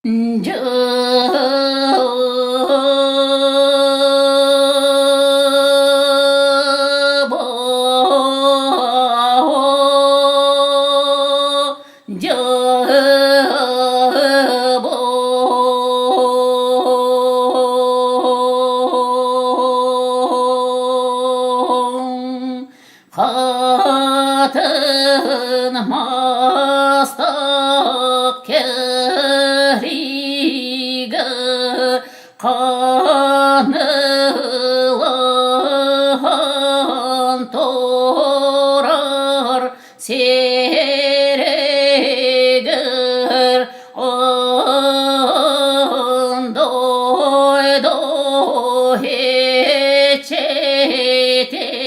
Hatın mastak kerige kanılan torar sereger andoy doy çeteger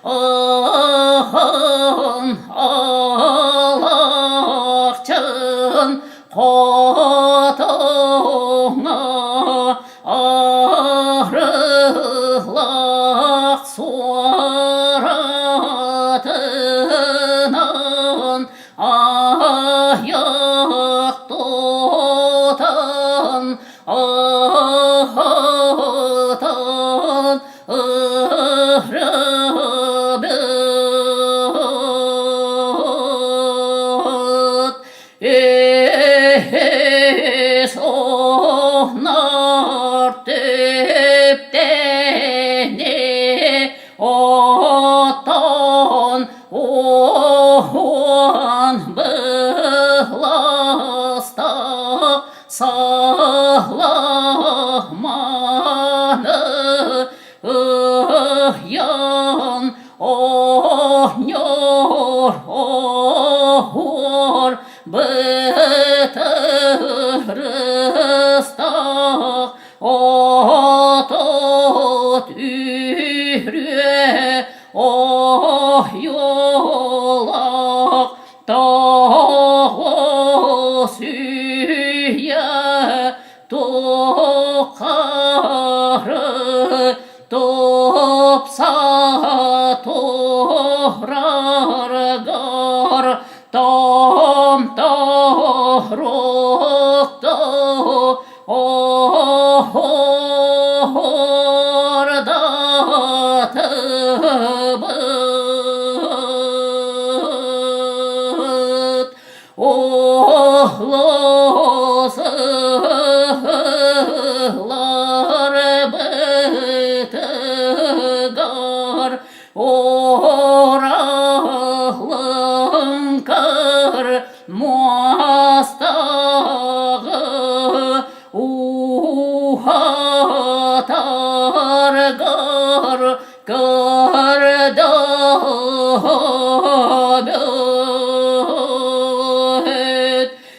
ahın alakçın kotuna ahrılak suratından ayak tutan ahıtan sonar tüpteni otan oğan bıhlasta sağlamanı yan ohnyor ohur bıtırısta otot ührüe oh yolak tağı süye tokarı topsa tohrar gar tam tahrokta orada tıbıt ohlosılar bıtıgar orahlın kar muastağı uhatar gar gardaböt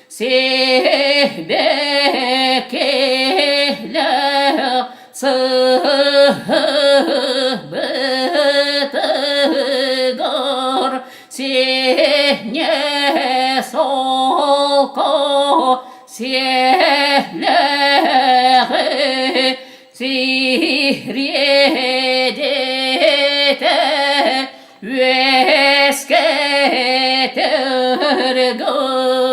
sehbekehle sıhbıtıgar sehne solko sehleği sihriyedete vesketer gör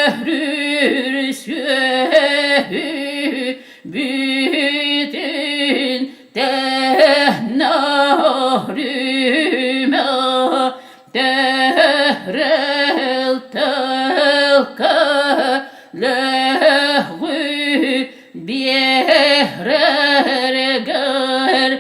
töhrür sühü bütün tehnahrüme tehrel telke lehü bihrer ger